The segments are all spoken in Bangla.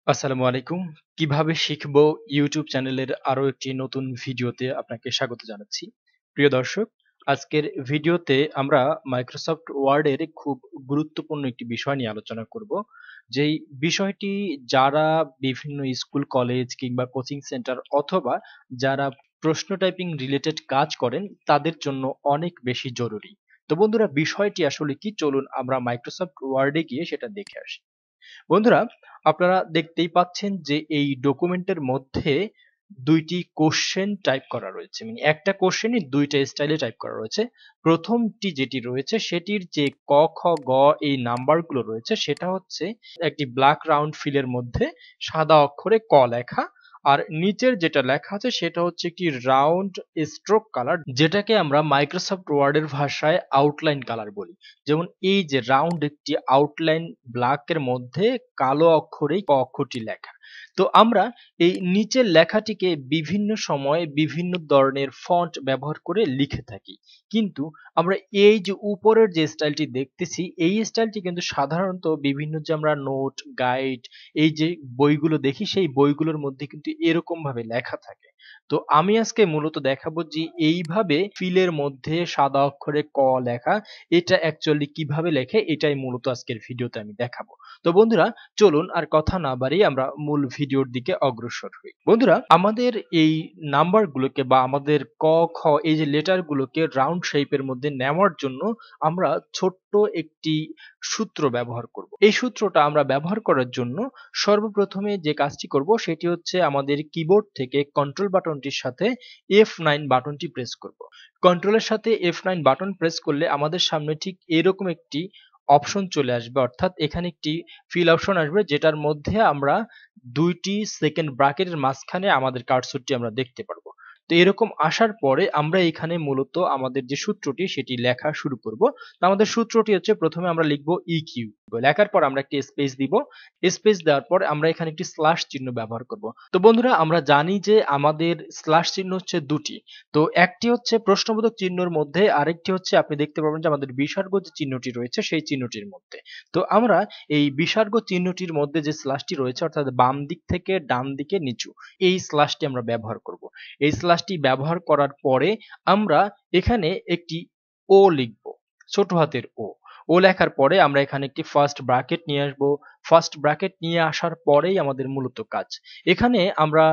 আসসালামু আলাইকুম। কিভাবে শিখবো ইউটিউব চ্যানেলের আরো একটি নতুন ভিডিওতে আপনাকে স্বাগত জানাচ্ছি। প্রিয় দর্শক, আজকের ভিডিওতে আমরা মাইক্রোসফট ওয়ার্ডের খুব গুরুত্বপূর্ণ একটি বিষয় নিয়ে আলোচনা করব। যেই বিষয়টি যারা বিভিন্ন স্কুল, কলেজ কিংবা কোচিং সেন্টার অথবা যারা প্রশ্ন টাইপিং রিলেটেড কাজ করেন তাদের জন্য অনেক বেশি জরুরি। তো বন্ধুরা, বিষয়টি আসলে কি, চলুন আমরা মাইক্রোসফট ওয়ার্ডে গিয়ে সেটা দেখে আসি। বন্ধুরা, আপনারা দেখতেই পাচ্ছেন যে এই ডকুমেন্টের মধ্যে দুইটি কোশ্চেন টাইপ করা রয়েছে, মানে একটা কোশ্চেনই দুইটা স্টাইলে টাইপ করা রয়েছে। প্রথমটি যেটি রয়েছে সেটির যে ক খ গ এই নাম্বারগুলো রয়েছে সেটা হচ্ছে একটি ব্ল্যাক রাউন্ড ফিলের মধ্যে সাদা অক্ষরে ক লেখা, আর নিচের যেটা লেখা আছে সেটা হচ্ছে একটি রাউন্ড স্ট্রোক কালার, যেটাকে আমরা মাইক্রোসফট ওয়ার্ডের ভাষায় আউটলাইন কালার বলি। যেমন এই যে রাউন্ড একটি আউটলাইন ব্ল্যাকের মধ্যে কালো অক্ষরেই ক অক্ষরটি লেখা। তো আমরা এই নিচের লেখাটিকে বিভিন্ন সময়ে বিভিন্ন ধরনের ফন্ট ব্যবহার করে লিখে থাকি, কিন্তু আমরা এই যে উপরের যে স্টাইলটি দেখতেছি এই স্টাইলটি কিন্তু সাধারণত বিভিন্ন যে আমরা নোট, গাইড, এই যে বইগুলো দেখি সেই বইগুলোর মধ্যে কিন্তু এরকম ভাবে লেখা থাকে। তো আমি আজকে মূলত দেখাবো যে এইভাবে ফিলের মধ্যে সাদা অক্ষরে ক লেখা, এটা অ্যাকচুয়ালি কিভাবে লেখে, এটাই মূলত আজকের ভিডিওতে আমি দেখাবো। তো বন্ধুরা, চলুন আর কথা না বাড়িয়ে আমরা মূল ভিডিওর দিকে অগ্রসর হই। বন্ধুরা, আমাদের এই নাম্বারগুলোকে বা আমাদের ক খ এই যে লেটারগুলোকে রাউন্ড শেপের মধ্যে নেওয়ার জন্য আমরা ছোট্ট একটি সূত্র ব্যবহার করব। এই সূত্রটা আমরা ব্যবহার করার জন্য সর্বপ্রথমে যে কাজটি করব সেটি হচ্ছে আমাদের কিবোর্ড থেকে কন্ট্রোল বাটনটির সাথে F9 বাটনটি প্রেস করব। কন্ট্রোলের সাথে F9 বাটন প্রেস করলে আমাদের সামনে ঠিক এরকম একটি অপশন চলে আসবে, অর্থাৎ এখানে একটি ফিল অপশন আসবে যেটার মধ্যে আমরা দুইটি সেকেন্ড ব্র্যাকেটের মাঝখানে আমাদের কার্সরটি আমরা দেখতে পারবো। তো এরকম আসার পরে আমরা এখানে মূলত আমাদের যে সূত্রটি সেটি লেখা শুরু করব। তো আমাদের সূত্রটি হচ্ছে, প্রথমে আমরা লিখব ইকিউ, লেখার পর আমরা একটি স্পেস দিব। স্পেস দেওয়ার পর আমরা এখানে একটি স্ল্যাশ চিহ্ন ব্যবহার করব। তো বন্ধুরা, আমরা জানি যে আমাদের স্ল্যাশ চিহ্ন হচ্ছে দুটি। তো একটি হচ্ছে প্রশ্নবোধক চিহ্নের মধ্যে, আরেকটি হচ্ছে আপনি দেখতে পাবেন যে আমাদের বিসর্গ যে চিহ্নটি রয়েছে সেই চিহ্নটির মধ্যে। তো আমরা এই বিসর্গ চিহ্নটির মধ্যে যে স্ল্যাশটি রয়েছে, অর্থাৎ বাম দিক থেকে ডান দিকে নিচু, এই স্ল্যাশটি আমরা ব্যবহার করব। এই স্ল্যাশটি ব্যবহার করার পরে আমরা এখানে একটি ও লিখব, ছোট হাতের ও। ও লেখার পরে আমরা এখানে একটি ফার্স্ট ব্র্যাকেট নিয়ে আসব। ফার্স্ট ব্র্যাকেট নিয়ে আসার পরেই আমাদের মূলত কাজ। এখানে আমরা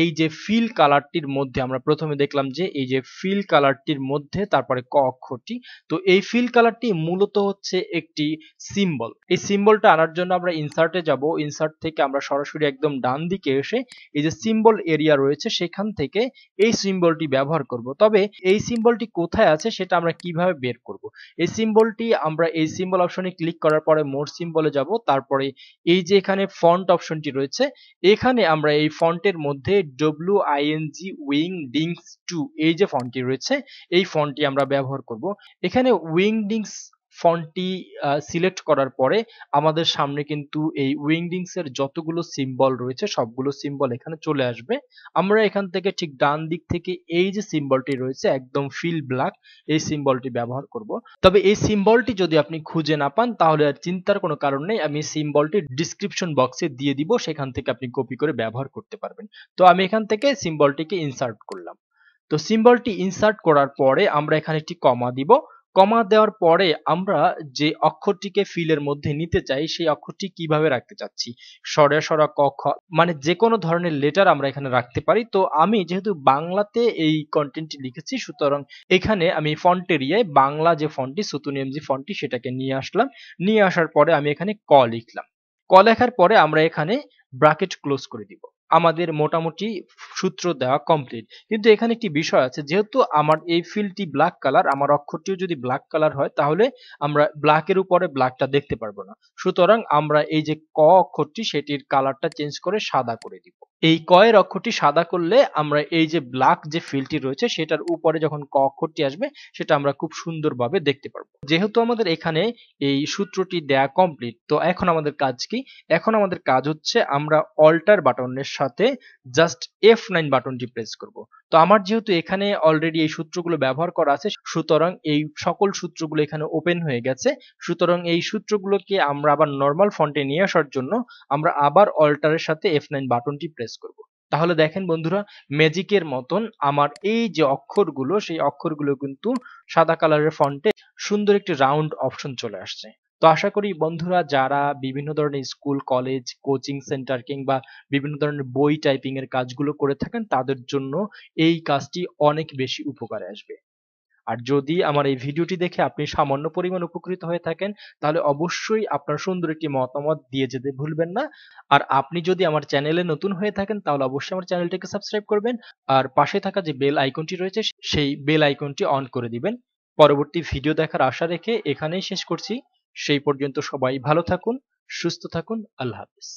এই যে ফিল কালারটির মধ্যে আমরা প্রথমে দেখলাম যে এই যে ফিল কালারটির মধ্যে তারপরে ক অক্ষরটি, তো এই ফিল কালারটি মূলত হচ্ছে একটি সিম্বল। এই সিম্বলটা আনার জন্য আমরা ইনসার্টে যাব। ইনসার্ট থেকে আমরা সরাসরি একদম ডান দিকে এসে এই যে সিম্বল এরিয়া রয়েছে সেখান থেকে এই সিম্বলটি ব্যবহার করব। তবে এই সিম্বলটি কোথায় আছে সেটা আমরা কিভাবে বের করব? এই সিম্বলটি আমরা এই সিম্বল অপশনে ক্লিক করার পরে মোর সিম্বলে যাব, তারপরে এই যে এখানে ফন্ট অপশনটি রয়েছে এখানে আমরা এই ফন্টের মধ্যে WING-2 এই যে ফন্টটি রয়েছে এই ফন্টটি আমরা ব্যবহার করব। এখানে উইংডিংস ফন্টটি সিলেক্ট করার পরে আমাদের সামনে কিন্তু এই উইংডিংস এর যতগুলো সিম্বল রয়েছে সবগুলো সিম্বল এখানে চলে আসবে। আমরা এখান থেকে ঠিক ডান দিক থেকে এই যে সিম্বলটি রয়েছে একদম ফিল ব্ল্যাক, এই সিম্বলটি ব্যবহার করব। তবে এই সিম্বলটি যদি আপনি খুঁজে না পান তাহলে আর চিন্তার কোনো কারণ নেই, আমি সিম্বলটি ডিসক্রিপশন বক্সে দিয়ে দিব, সেখান থেকে আপনি কপি করে ব্যবহার করতে পারবেন। তো আমি এখান থেকে সিম্বলটিকে ইনসার্ট করলাম। তো সিম্বলটি ইনসার্ট করার পরে আমরা এখানে একটি কমা দিব। কমা দেওয়ার পরে আমরা যে অক্ষরটিকে ফিলের মধ্যে নিতে চাই সেই অক্ষরটি কিভাবে রাখতে চাচ্ছি, সরে সরা ক খ, মানে যে কোনো ধরনের লেটার আমরা এখানে রাখতে পারি। তো আমি যেহেতু বাংলাতে এই কন্টেন্টটি লিখেছি সুতরাং এখানে আমি ফন্ট এরিয়ায় বাংলা যে ফন্টটি সুতুনিয়ামজি ফন্টটি সেটাকে নিয়ে আসলাম। নিয়ে আসার পরে আমি এখানে ক লিখলাম। ক লেখার পরে আমরা এখানে ব্র্যাকেট ক্লোজ করে দিব। আমাদের মোটামুটি সূত্র দেওয়া কমপ্লিট। কিন্তু এখানে একটি বিষয় আছে, যেহেতু আমার এই ফিল্ডটি ব্ল্যাক কালার, আমার অক্ষরটিও যদি ব্ল্যাক কালার হয় তাহলে আমরা ব্ল্যাকের উপরে ব্ল্যাকটা দেখতে পারবো না। সুতরাং আমরা এই যে ক অক্ষরটি সেটির কালারটা চেঞ্জ করে সাদা করে দিব। এই ক এর অক্ষরটি সাদা করলে আমরা এই যে ব্ল্যাক যে ফিল্ডটি রয়েছে সেটার উপরে যখন ক অক্ষরটি আসবে সেটা আমরা খুব সুন্দরভাবে দেখতে পারবো। যেহেতু আমাদের এখানে এই সূত্রটি দেয়া কমপ্লিট, তো এখন আমাদের কাজ কি? এখন আমাদের কাজ হচ্ছে আমরা অল্টার বাটনের সাথে জাস্ট F9 বাটনটি প্রেস করব। তো আমার যেহেতু এখানে অলরেডি এই সূত্রগুলো ব্যবহার করা আছে, সুতরাং এই সকল সূত্রগুলো এখানে ওপেন হয়ে গেছে। সুতরাং এই সূত্রগুলোকে আমরা আবার নরমাল ফন্টে নিয়ে আসার জন্য আমরা আবার অল্টারের সাথে F9 বাটনটি প্রেস করব। তাহলে দেখেন বন্ধুরা, ম্যাজিকের মতন আমার এই যে অক্ষরগুলো, সেই অক্ষরগুলো কিন্তু সাদা কালারের ফন্টে সুন্দর একটি রাউন্ড অপশন চলে আসছে। তো আশা করি বন্ধুরা, যারা বিভিন্ন ধরনের স্কুল, কলেজ, কোচিং সেন্টার কিংবা বিভিন্ন ধরনের বই টাইপিং এর কাজগুলো করে থাকেন, তাদের জন্য এই কাজটি অনেক বেশি উপকারে আসবে। আর যদি আমার এই ভিডিওটি দেখে আপনি সামান্য পরিমাণ উপকৃত হয়ে থাকেন, তাহলে অবশ্যই আপনার সুন্দর একটি মতামত দিয়ে যেতে ভুলবেন না। আর আপনি যদি আমার চ্যানেলে নতুন হয়ে থাকেন, তাহলে অবশ্যই আমার চ্যানেলটিকে সাবস্ক্রাইব করবেন। আর পাশে থাকা যে বেল আইকনটি রয়েছে, সেই বেল আইকনটি অন করে দিবেন। পরবর্তী ভিডিও দেখার আশা রেখে এখানেই শেষ করছি। সেই পর্যন্ত সবাই ভালো থাকুন, সুস্থ থাকুন। আল্লাহ হাফেজ।